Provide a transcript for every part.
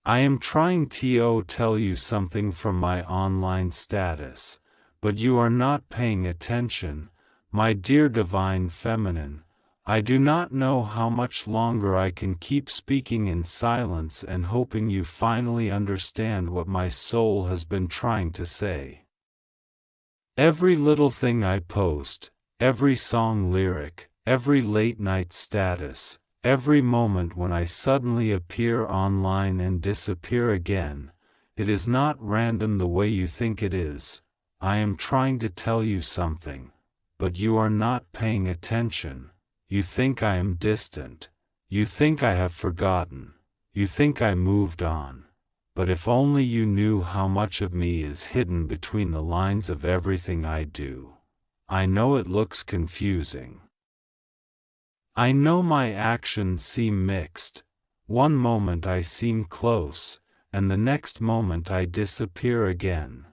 I am trying to tell you something from my online status, but you are not paying attention, my dear divine feminine. I do not know how much longer I can keep speaking in silence and hoping you finally understand what my soul has been trying to say. Every little thing I post, every song lyric, every late night status, every moment when I suddenly appear online and disappear again, it is not random the way you think it is. I am trying to tell you something, but you are not paying attention. You think I am distant. You think I have forgotten. You think I moved on. But if only you knew how much of me is hidden between the lines of everything I do. I know it looks confusing. I know my actions seem mixed. One moment I seem close, and the next moment I disappear again.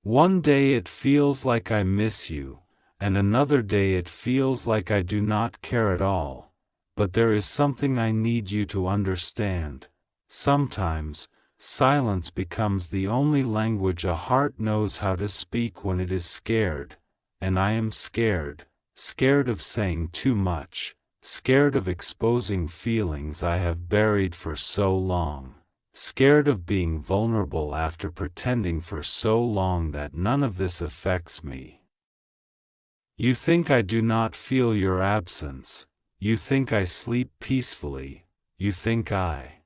One day it feels like I miss you, and another day it feels like I do not care at all. But there is something I need you to understand. Sometimes, silence becomes the only language a heart knows how to speak when it is scared, and I am scared. Scared of saying too much, scared of exposing feelings I have buried for so long, scared of being vulnerable after pretending for so long that none of this affects me. You think I do not feel your absence, you think I sleep peacefully, you think I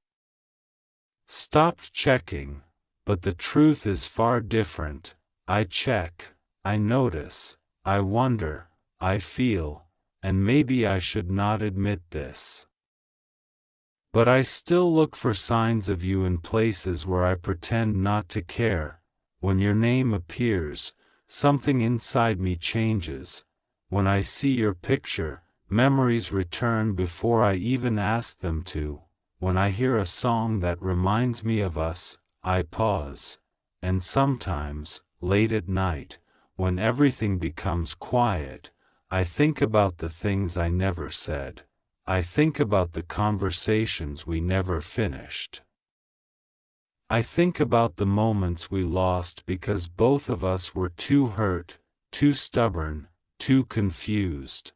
stopped checking, but the truth is far different. I check, I notice, I wonder, I feel, and maybe I should not admit this. But I still look for signs of you in places where I pretend not to care. When your name appears, something inside me changes. When I see your picture, memories return before I even ask them to. When I hear a song that reminds me of us, I pause. And sometimes, late at night, when everything becomes quiet, I think about the things I never said. I think about the conversations we never finished. I think about the moments we lost because both of us were too hurt, too stubborn, too confused.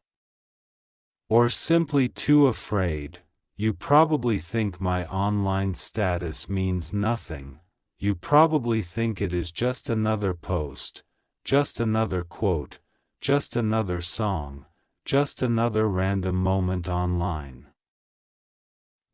Or simply too afraid. You probably think my online status means nothing. You probably think it is just another post, just another quote, just another song, just another random moment online.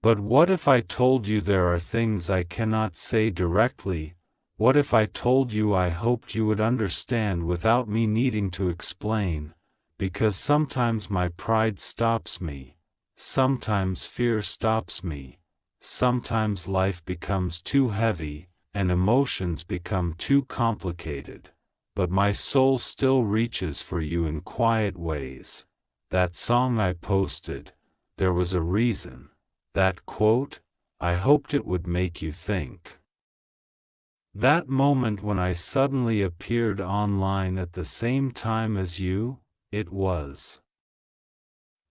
But what if I told you there are things I cannot say directly? What if I told you I hoped you would understand without me needing to explain? Because sometimes my pride stops me, sometimes fear stops me, sometimes life becomes too heavy, and emotions become too complicated. But my soul still reaches for you in quiet ways. That song I posted, there was a reason. That quote, I hoped it would make you think. That moment when I suddenly appeared online at the same time as you, it was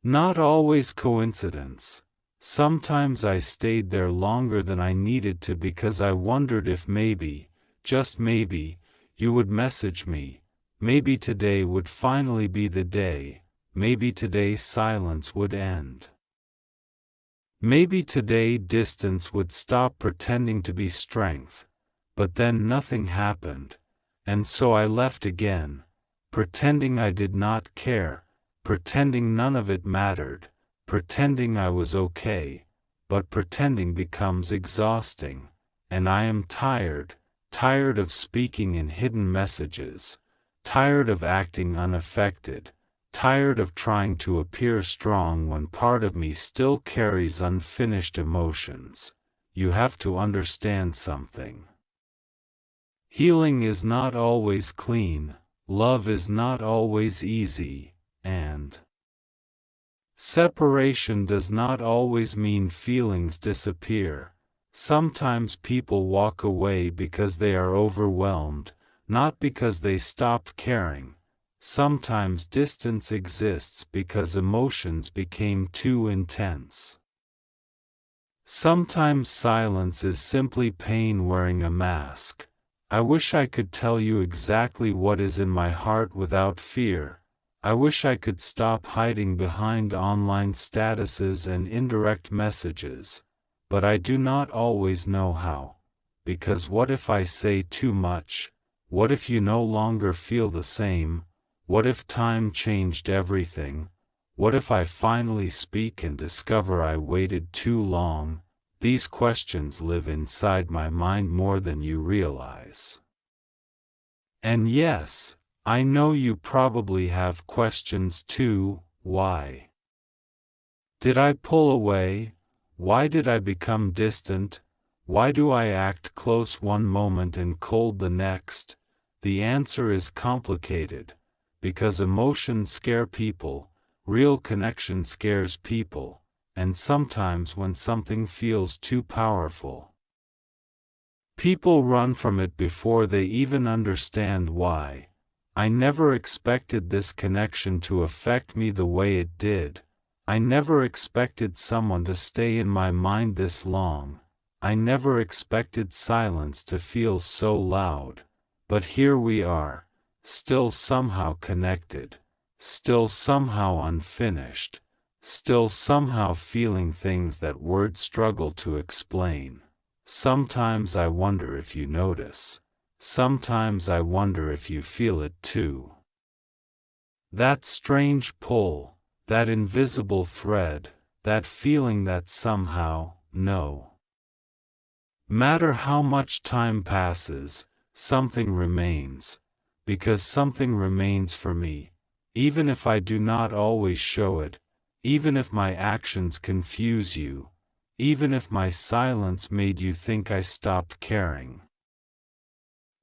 not always coincidence. Sometimes I stayed there longer than I needed to because I wondered if maybe, just maybe, you would message me. Maybe today would finally be the day. Maybe today silence would end. Maybe today distance would stop pretending to be strength. But then nothing happened. And so I left again, pretending I did not care, pretending none of it mattered, pretending I was okay. But pretending becomes exhausting. And I am tired. Tired of speaking in hidden messages, tired of acting unaffected, tired of trying to appear strong when part of me still carries unfinished emotions. You have to understand something. Healing is not always clean, love is not always easy, and separation does not always mean feelings disappear. Sometimes people walk away because they are overwhelmed, not because they stopped caring. Sometimes distance exists because emotions became too intense. Sometimes silence is simply pain wearing a mask. I wish I could tell you exactly what is in my heart without fear. I wish I could stop hiding behind online statuses and indirect messages. But I do not always know how. Because what if I say too much? What if you no longer feel the same? What if time changed everything? What if I finally speak and discover I waited too long? These questions live inside my mind more than you realize. And yes, I know you probably have questions too. Why did I pull away? Why did I become distant? Why do I act close one moment and cold the next? The answer is complicated. Because emotions scare people, real connection scares people, and sometimes when something feels too powerful, people run from it before they even understand why. I never expected this connection to affect me the way it did. I never expected someone to stay in my mind this long. I never expected silence to feel so loud. But here we are, still somehow connected, still somehow unfinished, still somehow feeling things that words struggle to explain. Sometimes I wonder if you notice. Sometimes I wonder if you feel it too. That strange pull, that invisible thread, that feeling that somehow, no matter how much time passes, something remains, because something remains for me, even if I do not always show it, even if my actions confuse you, even if my silence made you think I stopped caring.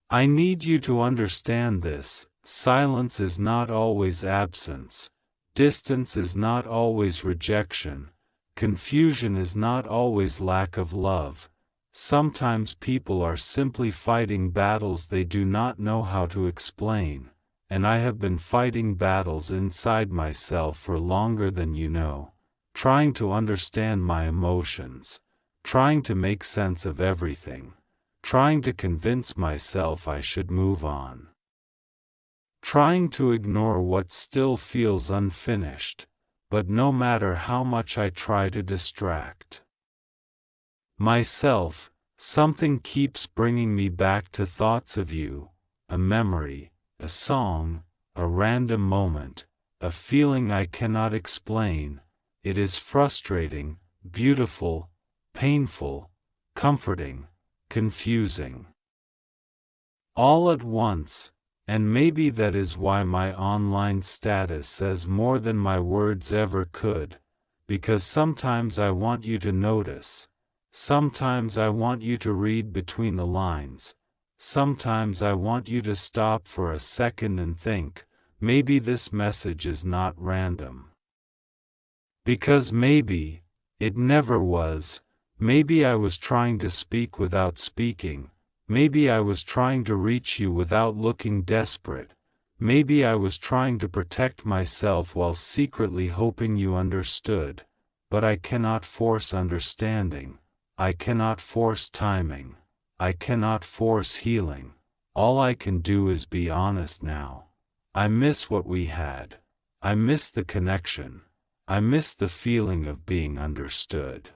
I need you to understand this. Silence is not always absence. Distance is not always rejection. Confusion is not always lack of love. Sometimes people are simply fighting battles they do not know how to explain, and I have been fighting battles inside myself for longer than you know, trying to understand my emotions, trying to make sense of everything, trying to convince myself I should move on, trying to ignore what still feels unfinished, but no matter how much I try to distract myself, something keeps bringing me back to thoughts of you, a memory, a song, a random moment, a feeling I cannot explain. It is frustrating, beautiful, painful, comforting, confusing, all at once, and maybe that is why my online status says more than my words ever could, because sometimes I want you to notice. Sometimes I want you to read between the lines. Sometimes I want you to stop for a second and think, maybe this message is not random. Because maybe it never was. Maybe I was trying to speak without speaking. Maybe I was trying to reach you without looking desperate. Maybe I was trying to protect myself while secretly hoping you understood. But I cannot force understanding. I cannot force timing. I cannot force healing. All I can do is be honest now. I miss what we had. I miss the connection. I miss the feeling of being understood.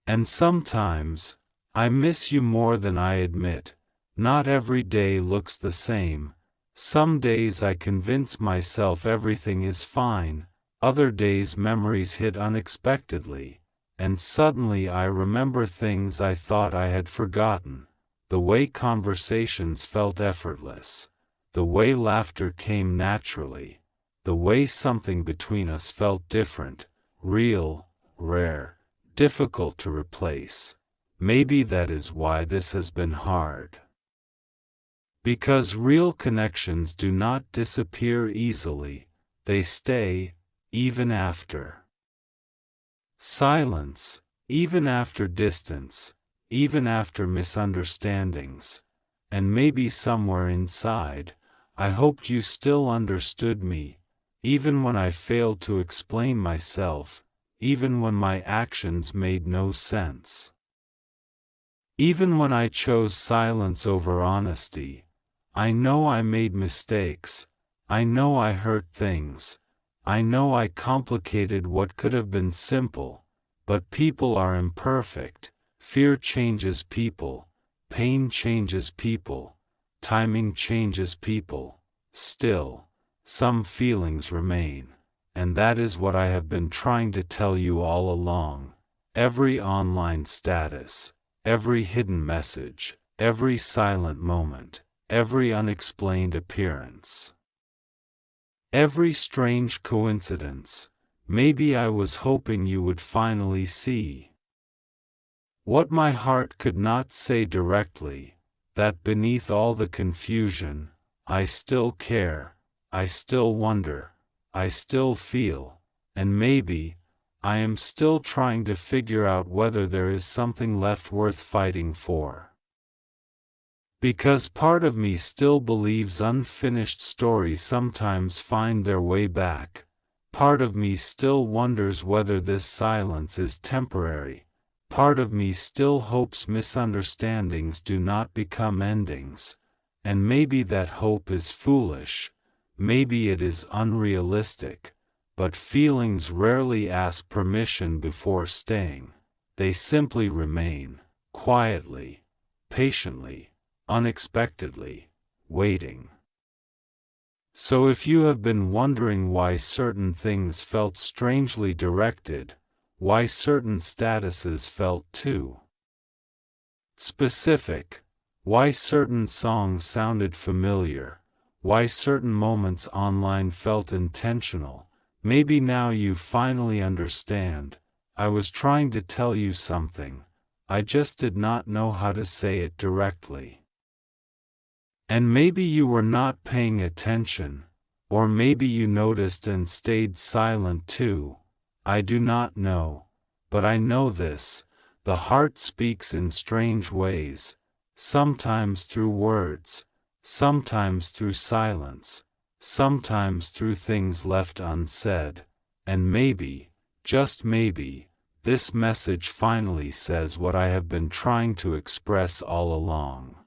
And sometimes, I miss you more than I admit. Not every day looks the same. Some days I convince myself everything is fine. Other days memories hit unexpectedly. And suddenly I remember things I thought I had forgotten. The way conversations felt effortless. The way laughter came naturally. The way something between us felt different, real, rare, difficult to replace. Maybe that is why this has been hard. Because real connections do not disappear easily. They stay, even after silence, even after distance, even after misunderstandings. And maybe somewhere inside, I hoped you still understood me, even when I failed to explain myself, even when my actions made no sense. Even when I chose silence over honesty, I know I made mistakes, I know I hurt things, I know I complicated what could have been simple, but people are imperfect, fear changes people, pain changes people, timing changes people, still, some feelings remain, and that is what I have been trying to tell you all along. Every online status, every hidden message, every silent moment, every unexplained appearance, every strange coincidence, maybe I was hoping you would finally see what my heart could not say directly, that beneath all the confusion, I still care, I still wonder, I still feel, and maybe, I am still trying to figure out whether there is something left worth fighting for. Because part of me still believes unfinished stories sometimes find their way back, part of me still wonders whether this silence is temporary, part of me still hopes misunderstandings do not become endings, and maybe that hope is foolish, maybe it is unrealistic, but feelings rarely ask permission before staying, they simply remain, quietly, patiently, unexpectedly, waiting. So if you have been wondering why certain things felt strangely directed, why certain statuses felt too specific, why certain songs sounded familiar, why certain moments online felt intentional, maybe now you finally understand. I was trying to tell you something, I just did not know how to say it directly. And maybe you were not paying attention, or maybe you noticed and stayed silent too. I do not know, but I know this, the heart speaks in strange ways, sometimes through words, sometimes through silence, sometimes through things left unsaid, and maybe, just maybe, this message finally says what I have been trying to express all along.